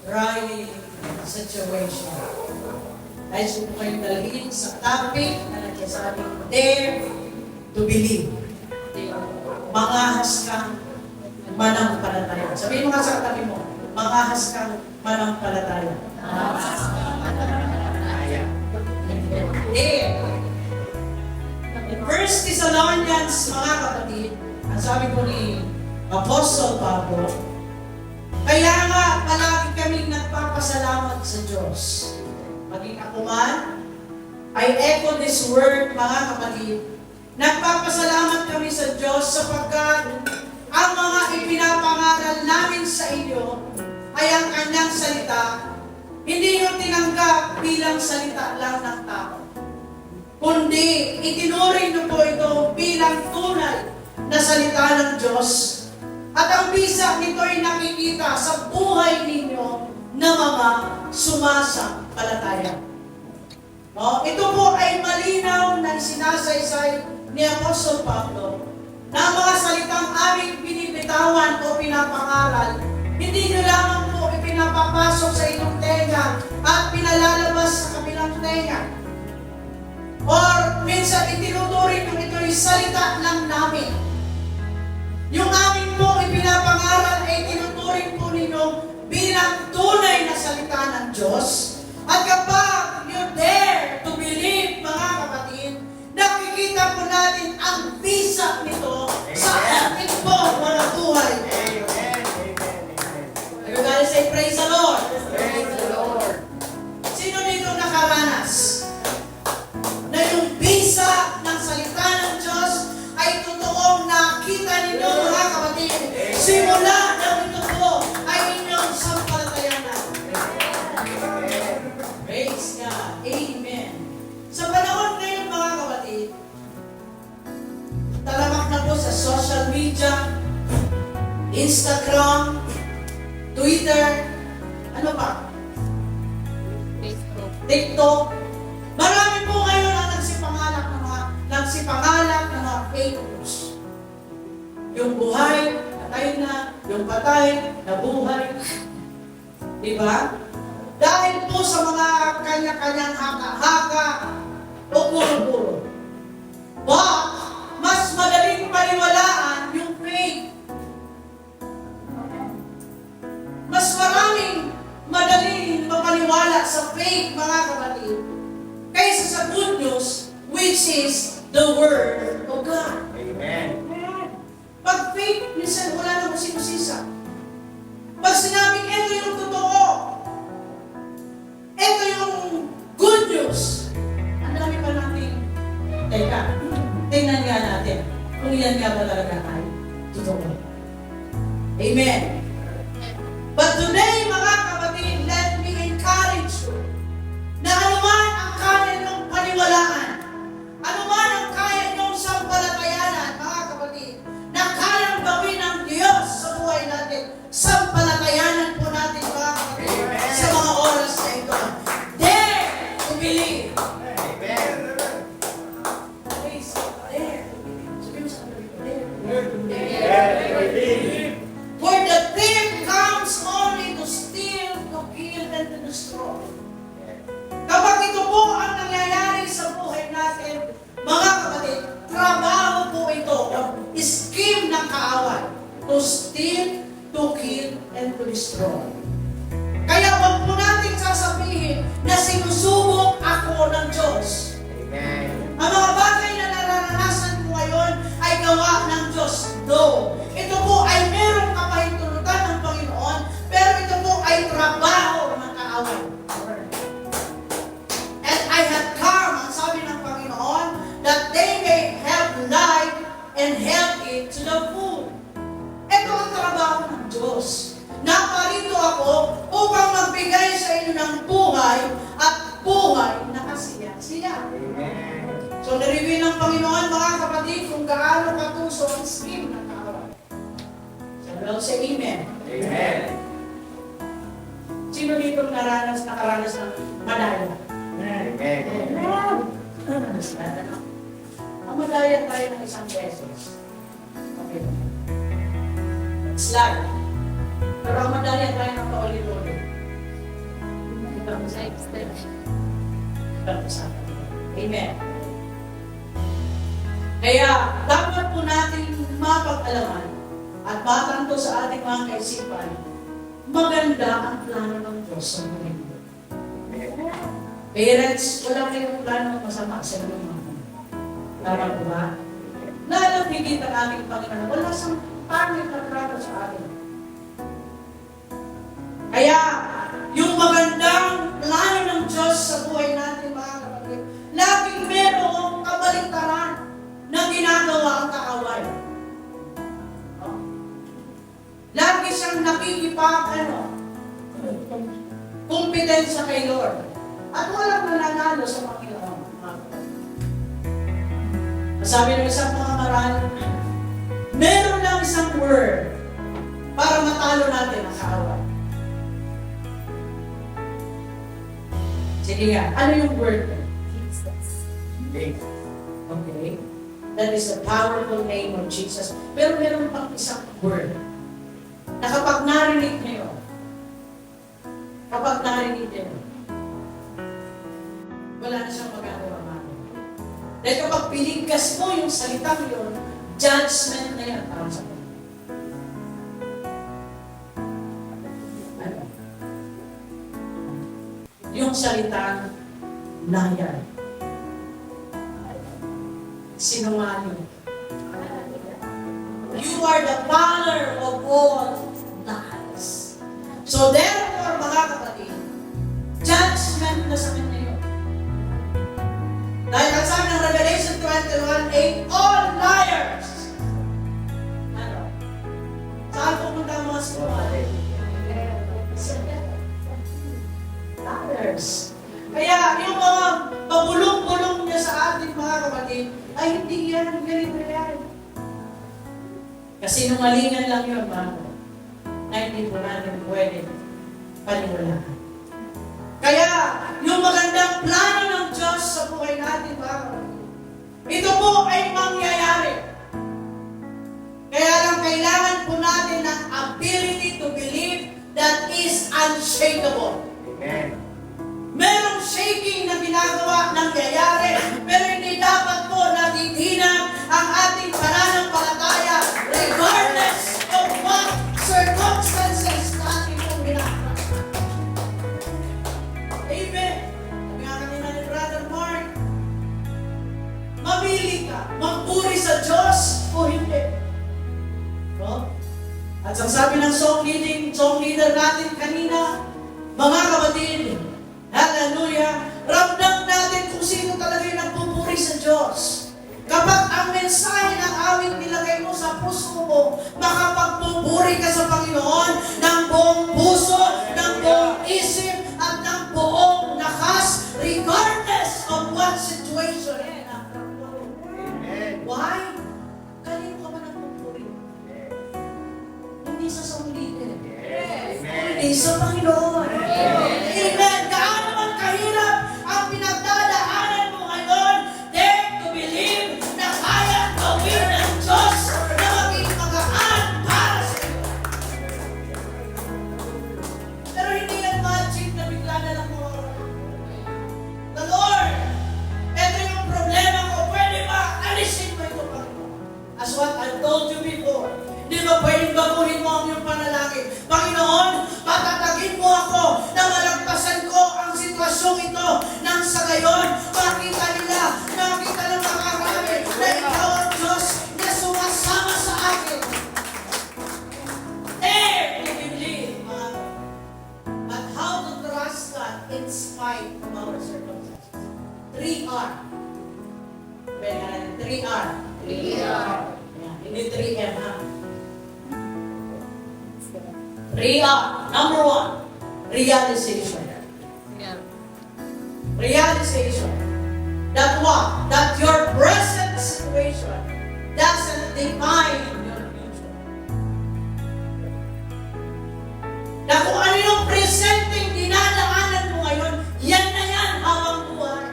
trying situation. Ay gusto ko kayong dalhin sa topic na nagsasabing dare to believe. Mangahas kang manampalataya. Sabihin mo nga sa katabi mo, mangahas kang manampalataya. Dare. In 1 Thessalonians, mga kapatid, ang sabi po ni Apostle Pablo, kaya nga palagi kaming nagpapasalamat sa Diyos. Maging ako man, I echo this word, mga kapatid, nagpapasalamat kami sa Diyos sapagkat ang mga ipinapangaral namin sa inyo ay ang kanyang salita, hindi nyo tinanggap bilang salita lang ng tao, kundi itinuring nyo po ito bilang tunay na salita ng Diyos. At ang bisa nito ay nakikita sa buhay ninyo na mga sumasampalataya. No? Ito po ay malinaw na sinasaysay ni Apostol Pablo na ang mga salitang aming binibitawan o pinapangaral, hindi nyo lamang po ipinapapasok sa inyong tenga at pinalalabas sa kabilang tenga. Or minsan itinuturing nyo ito ay salita lang namin. Yung amin po ipinapangaral ay tinuturing po ninyo bilang tunay na salita ng Diyos. At kapag you dare to believe, mga kapatid, nakikita po natin ang bisa nito sa atin po walang buhay. Amen. Everybody say, praise the Lord. Praise the Lord. Sino dito nakaranas na yung bisa ng salita ng Diyos ay totoong nakita ninyo, mga kapatid? Simula na ito po ay inyong sampalatayanan. Praise God. Amen. Sa panahon ngayon, mga kapatid, talamak na po sa social media, Instagram, Twitter, ano pa? TikTok. Marami po ngayon ang nagsipangalak ng mga fake news. Yung buhay, patay na. Yung patay, nabuhay. Diba? Dahil po sa mga kanya-kanyang haka-haka o puro-puro. But, mas madaling paniwalaan yung fake. Mas maraming madaling mapaniwala sa fake, mga kapatid, kaysa sa good news, which is the Word of God. Amen. Pag fake, minsan wala nang usik-usisa. Pag sinabing, ito yung totoo, ito yung good news, ang dami pa natin, teka, tingnan nga natin kung yan nga ba talaga ay totoo. Amen. But today, mga kapatid, let me encourage you na anuman ang kaya niyong paniwalaan, anuman ang kaya niyong sampalatayanan, mga kapatid, na kayang gawin ng Diyos sa buhay natin, sampalatayanan po natin, mga kapatid, sa mga oras na ito. Dare to believe. Amen. Please, dare to believe. Sabihin mo sa kapatid, Dare to believe. For the thief comes only to steal, to kill, and to destroy. Kapag ito po ang nangyayari sa buhay natin, mga kapatid, trabaho po ito, scheme ng kaaway, to steal, to kill, and to destroy. Kaya huwag po natin sasabihin na sinusubok ako ng Diyos. Amen. Ang mga bagay na nararanasan ko ngayon ay gawa ng Diyos. No. Ito po ay merong kapahintulutan ng Panginoon, pero ito po ay trabaho ng kaaway. And I have come, ang sabi ng Panginoon, that they may have life and have it to the full. Ito ang trabaho ng Diyos. Naparito ako upang magbigay sa inyo ng buhay at buhay na kasiya-siya. Amen. So, na-review ng Panginoon, mga kapatid, kung gaano katuso ang scheme ng kaaway. So, we'll say amen. Amen. Sino dito nakaranas ng madaya? Amen. Ang madaya tayo ng isang beses. Okay. Slide. Pero ang madaya tayo ng Pag-usapan. Pag-usapan. Amen. Kaya, dapat po natin mapag-alaman at batanto sa ating mga kaisipan, maganda ang plano ng Diyos sa buhay mo. Parents, wala kayong plano masama sa inyong mga anak. Tama po ba? Lalo higit ang ating Panginoon. Wala siyang pangit na plano sa atin. Kaya, yung magandang plano ng Diyos sa buhay natin, mga kapatid, laging merong kabaliktaran na ginagawa ang kaaway. Lagi siyang kumpetensya kay Lord. At walang nananalo sa Panginoon. Sabi ng isang mga maral, meron lang isang word para matalo natin ang kaaway. Sige nga, ano yung word? Okay. That is the powerful name of Jesus. Pero meron pang isang word na kapag narinig niyo, wala na siyang magagawa natin. Dahil kapag pinigkas mo yung salitang yun, judgment na yan para sa mga. Ano? Yung salitang liar. Sinungaling. You are the father of all lies. So therefore, mga kapatid, judgment na sa kanya yun. Dahil ang sabi ng Revelation 21:8, all liars. Ano? Saan pupunta ang mga sinungaling? Liars. Kaya yung mga pabulong-bulong niya sa ating mga kapatid, ay hindi yan, ganito yan. Kasi nungalingan lang yun, mga na hindi po natin pwede paniwalaan. Kaya, yung magandang plano ng Diyos sa buhay natin, mga kapatid, ito po ay mangyayari. Kaya lang kailangan po natin ng ability to believe that is unshakable. Amen. Merong shaking na ginagawa, nangyayari, pero hindi dapat po natitinag ang ating pananampalataya regardless of what circumstances natin pong ginagawa. Amen. Sabi nga kanina ni Brother Mark, mamili ka, magpuri sa Diyos o hindi. No? At ang sabi ng song leader natin kanina, mga kapatid, hallelujah, ramdam natin kung sino talaga yung nagpupuri sa Diyos. Kapag ang mensahe ng awit nilagay mo sa puso mo, makapagpupuri ka sa Panginoon ng buong puso, ng buong isip, at ng buong lakas, regardless of what situation. Amen. Why? Kanino ka ba nagpupuri? Hindi sa song leader. Hindi sa Panginoon. Amen. Gaano man kahirap ang pinagdadaanan mo ngayon, dare to believe na kaya gawin ng Diyos na maging magaan para sa iyo. Pero hindi yan magic na bigla na lang mawawala. The Lord, ito yung problema ko, pwede ba alisin mo ito, Panginoon? As what I told you before, di ba pwedeng baguhin mo ang iyong panalangin? Panginoon, patatagin mo ako na malagpasan ko ang sitwasyong ito nang sa gayon, makita ng makarami na ikaw ang Diyos na sumasama sa akin. Dare to believe, but how to trust God in spite of our circumstances. 3R. Sabi nga natin, 3R. 3R. Hindi 3M, ha? 3R. Number 1, realization. Realization. That what? That your present situation doesn't define your future. Na kung ano yung presenteng dinadaanan mo ngayon, yan na yan habang buhay.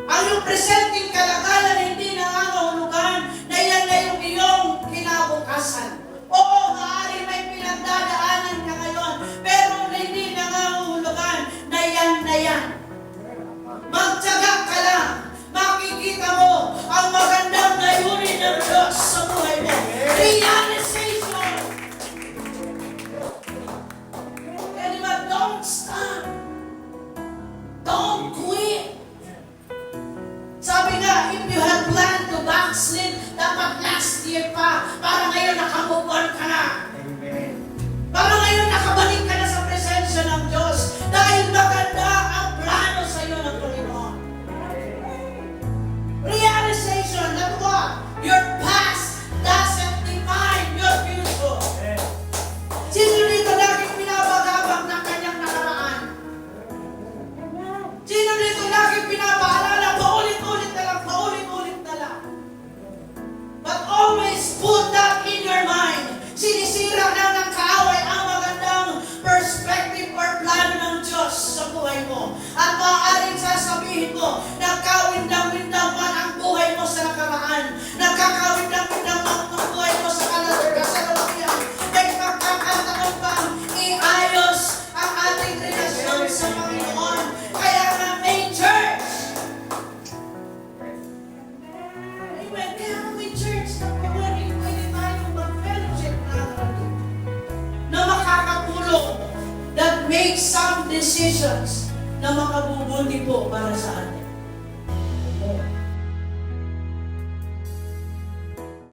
Ang yung presenteng kalagalan hindi nangangahulugan na yan na yung iyong kinabukasan. Oo, maaari may pinagdadaanan ka ngayon, pero hindi nangangahulugan mo, nagkawindang-windang man ang buhay mo sa nakaraan. Nagkakawindang-windang man ang buhay mo sa kasalukuyan. May pagkakataon bang iayos ang ating relasyon sa Panginoon. Kaya nga may church. Amen. Kaya nga may church na pwede tayo mag-fellowship na makakatulong that make some decisions na makabubuti po para sa atin.